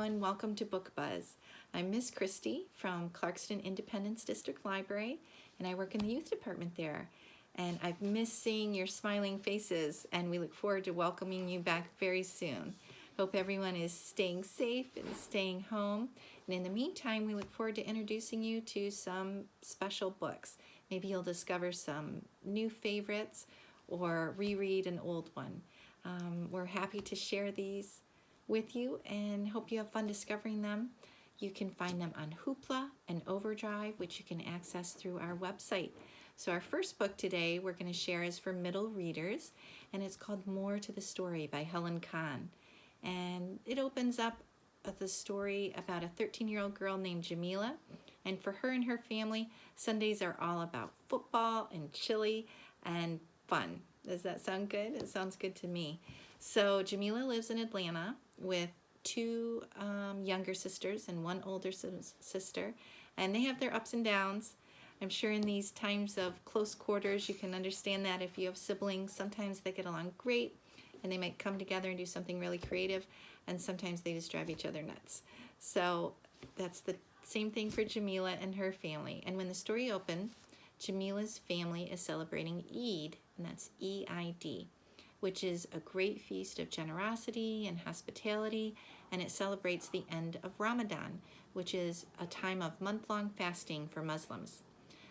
everyone. Welcome to Bookbuzz. I'm Ms Christy from Clarkston Independence District Library, and I work in the youth department there. And I've missed seeing your smiling faces, and we look forward to welcoming you back very soon. Hope everyone is staying safe and staying home. And in the meantime, we look forward to introducing you to some special books. Maybe you'll discover some new favorites or reread an old one. We're happy to share these with you and hope you have fun discovering them. You can find them on Hoopla and Overdrive, which you can access through our website. So our first book today we're going to share is for middle readers, and it's called More to the Story by Helen Kahn. And it opens up the story about a 13-year-old girl named Jamila, and for her and her family, Sundays are all about football and chili and fun. Does that sound good? It sounds good to me. So Jamila lives in Atlanta with two younger sisters and one older sister, and they have their ups and downs. I'm sure in these times of close quarters you can understand that if you have siblings, sometimes they get along great and they might come together and do something really creative, and sometimes they just drive each other nuts. So that's the same thing for Jamila and her family. And when the story opened, Jamila's family is celebrating Eid, and that's E-I-D, which is a great feast of generosity and hospitality, and it celebrates the end of Ramadan, which is a time of month-long fasting for Muslims.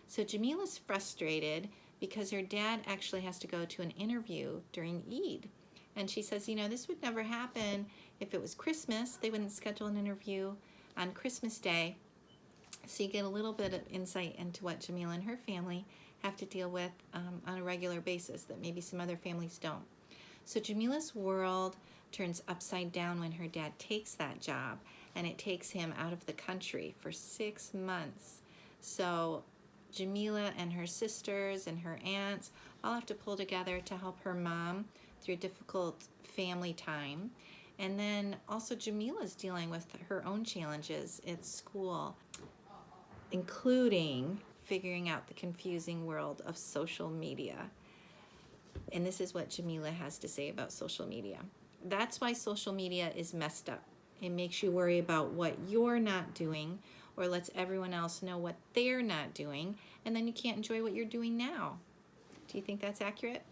So Jamila's frustrated because her dad actually has to go to an interview during Eid. And she says, you know, this would never happen if it was Christmas. They wouldn't schedule an interview on Christmas Day. So you get a little bit of insight into what Jamila and her family have to deal with on a regular basis that maybe some other families don't. So Jamila's world turns upside down when her dad takes that job, and it takes him out of the country for 6 months. So Jamila and her sisters and her aunts all have to pull together to help her mom through a difficult family time. And then also Jamila's dealing with her own challenges at school, including figuring out the confusing world of social media. And this is what Jamila has to say about social media. That's why social media is messed up. It makes you worry about what you're not doing, or lets everyone else know what they're not doing, and then you can't enjoy what you're doing now. Do you think that's accurate?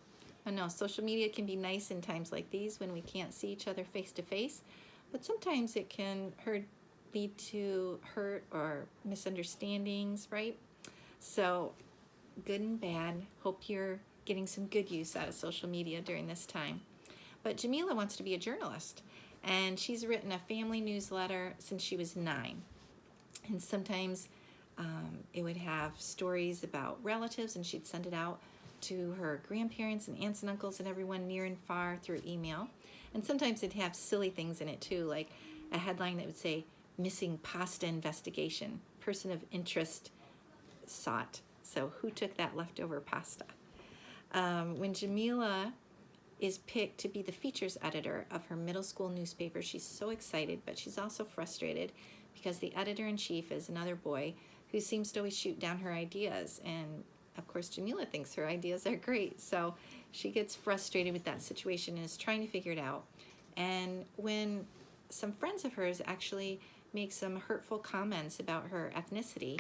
I know social media can be nice in times like these when we can't see each other face to face, but sometimes it can lead to hurt or misunderstandings, right? So good and bad. Hope you're getting some good use out of social media during this time. But Jamila wants to be a journalist, and she's written a family newsletter since she was 9. And sometimes it would have stories about relatives, and she'd send it out to her grandparents and aunts and uncles and everyone near and far through email. And sometimes it'd have silly things in it too, like a headline that would say, "Missing Pasta Investigation, Person of Interest Sought." So who took that leftover pasta? When Jamila is picked to be the features editor of her middle school newspaper, she's so excited, but she's also frustrated because the editor-in-chief is another boy who seems to always shoot down her ideas. And of course, Jamila thinks her ideas are great. So she gets frustrated with that situation and is trying to figure it out. And when some friends of hers actually make some hurtful comments about her ethnicity,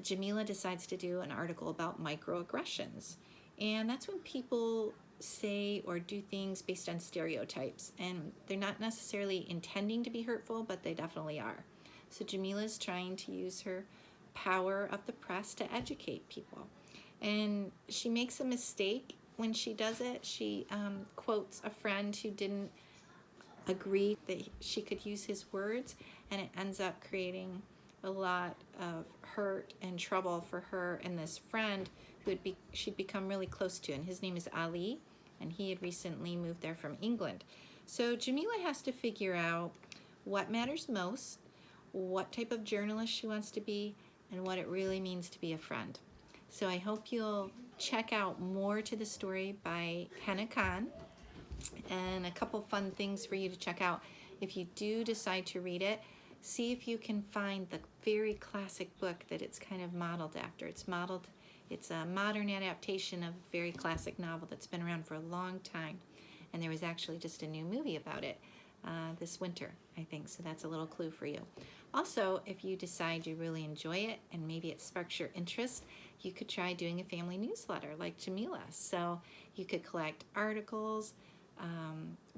Jamila decides to do an article about microaggressions. And that's when people say or do things based on stereotypes, and they're not necessarily intending to be hurtful, but they definitely are. So Jamila's trying to use her power of the press to educate people. And she makes a mistake when she does it. She quotes a friend who didn't agree that she could use his words, and it ends up creating a lot of hurt and trouble for her and this friend who she'd become really close to, and his name is Ali, and he had recently moved there from England. So Jamila has to figure out what matters most, what type of journalist she wants to be, and what it really means to be a friend. So I hope you'll check out More to the Story by Helen Kahn, and a couple fun things for you to check out. If you do decide to read it, see if you can find the very classic book that it's kind of modeled after. It's a modern adaptation of a very classic novel that's been around for a long time, and there was actually just a new movie about it this winter, I think. So that's a little clue for you. Also, if you decide you really enjoy it and maybe it sparks your interest, you could try doing a family newsletter like Jamila. So you could collect articles,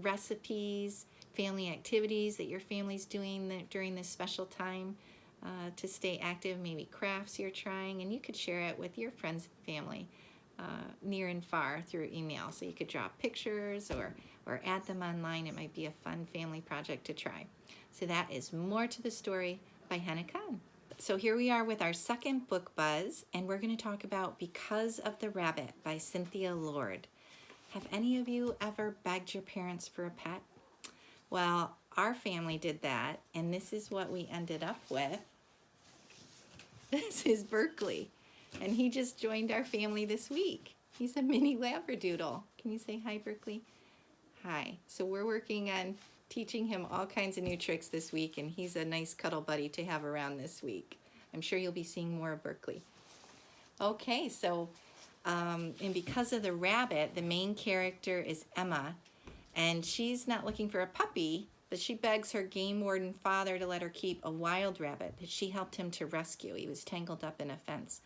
recipes, family activities that your family's doing during this special time to stay active, maybe crafts you're trying, and you could share it with your friends and family near and far through email. So you could draw pictures or add them online. It might be a fun family project to try. So that is More to the Story by Kahn. So here we are with our second book buzz, and we're going to talk about Because of the Rabbit by Cynthia Lord. Have any of you ever begged your parents for a pet? Well, our family did that, and this is what we ended up with. This is Berkeley, and he just joined our family this week. He's a mini Labradoodle. Can you say hi, Berkeley? Hi. So we're working on teaching him all kinds of new tricks this week, and he's a nice cuddle buddy to have around this week. I'm sure you'll be seeing more of Berkeley. Okay, so and Because of the Rabbit, the main character is Emma, and she's not looking for a puppy, but she begs her game warden father to let her keep a wild rabbit that she helped him to rescue. He was tangled up in a fence.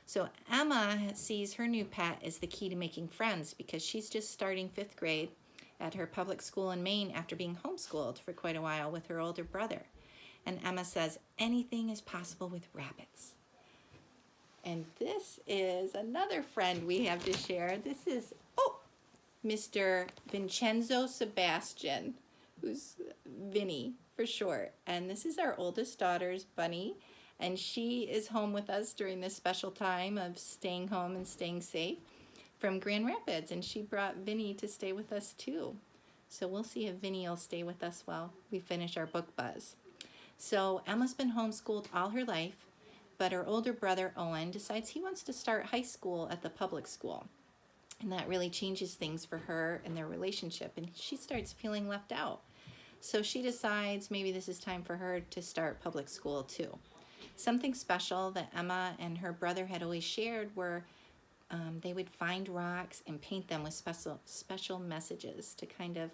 So Emma sees her new pet as the key to making friends because she's just starting 5th grade at her public school in Maine after being homeschooled for quite a while with her older brother. And Emma says, anything is possible with rabbits. And this is another friend we have to share. This is, Mr. Vincenzo Sebastian, who's Vinny for short. And this is our oldest daughter's Bunny, and she is home with us during this special time of staying home and staying safe from Grand Rapids, and she brought Vinny to stay with us too. So we'll see if Vinny will stay with us while we finish our book buzz. So Emma's been homeschooled all her life, but her older brother Owen decides he wants to start high school at the public school. And that really changes things for her and their relationship, and she starts feeling left out. So she decides maybe this is time for her to start public school too. Something special that Emma and her brother had always shared were they would find rocks and paint them with special messages to kind of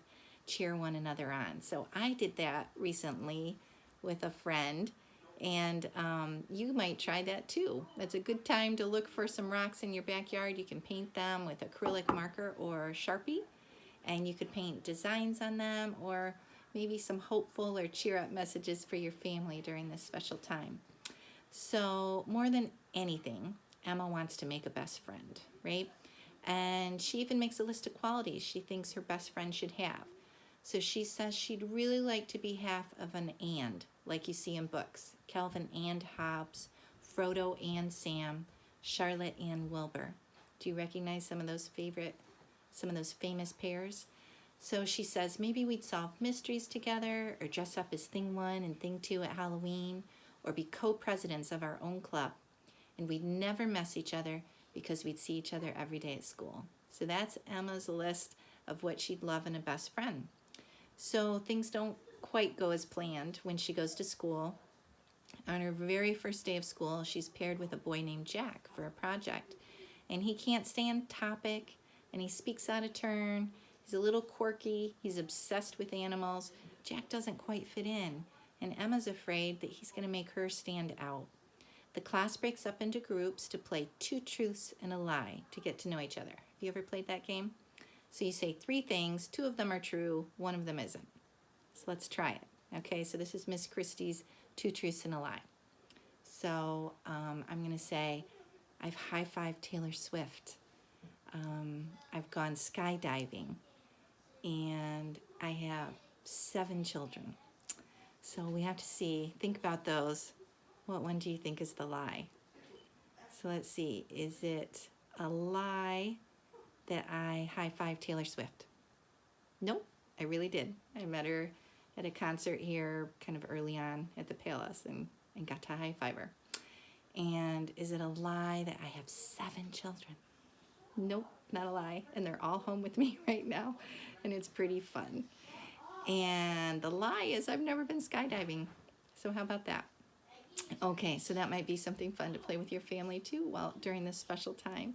cheer one another on. So I did that recently with a friend, and you might try that too. It's a good time to look for some rocks in your backyard. You can paint them with acrylic marker or Sharpie, and you could paint designs on them or maybe some hopeful or cheer up messages for your family during this special time. So more than anything, Emma wants to make a best friend, right? And she even makes a list of qualities she thinks her best friend should have. So she says she'd really like to be half of an and, like you see in books. Calvin and Hobbes, Frodo and Sam, Charlotte and Wilbur. Do you recognize some of those famous pairs? So she says maybe we'd solve mysteries together or dress up as Thing 1 and Thing 2 at Halloween or be co-presidents of our own club. And we'd never mess each other because we'd see each other every day at school. So that's Emma's list of what she'd love in a best friend. So things don't quite go as planned when she goes to school. On her very first day of school, she's paired with a boy named Jack for a project. And he can't stay on topic, and he speaks out of turn. He's a little quirky. He's obsessed with animals. Jack doesn't quite fit in, and Emma's afraid that he's going to make her stand out. The class breaks up into groups to play 2 truths and a lie to get to know each other. Have you ever played that game? So you say 3 things, 2 of them are true, 1 of them isn't. So let's try it. Okay, so this is Ms Christy's 2 truths and a lie. So I'm going to say, I've high-fived Taylor Swift. I've gone skydiving. And I have 7 children. So we have to think about those. What one do you think is the lie? So let's see, is it a lie that I high-fived Taylor Swift? Nope, I really did. I met her at a concert here kind of early on at the Palace and got to high-five her. And is it a lie that I have 7 children? Nope, not a lie. And they're all home with me right now, and it's pretty fun. And the lie is I've never been skydiving. So how about that? Okay, so that might be something fun to play with your family too during this special time.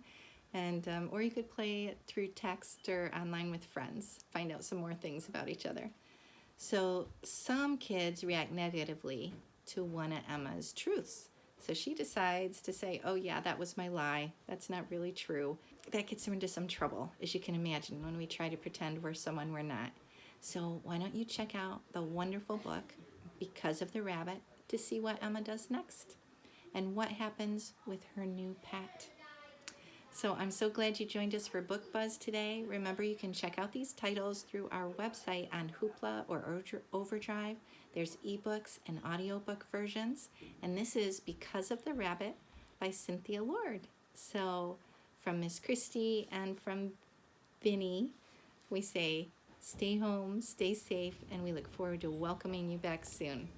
And or you could play it through text or online with friends. Find out some more things about each other. So some kids react negatively to one of Emma's truths. So she decides to say, oh yeah, that was my lie. That's not really true. That gets her into some trouble, as you can imagine, when we try to pretend we're someone we're not. So why don't you check out the wonderful book, Because of the Rabbit, to see what Emma does next and what happens with her new pet. So I'm so glad you joined us for Book Buzz today. Remember, you can check out these titles through our website on Hoopla or Overdrive. There's ebooks and audiobook versions. And this is Because of the Rabbit by Cynthia Lord. So from Ms Christy and from Vinny, we say stay home, stay safe, and we look forward to welcoming you back soon.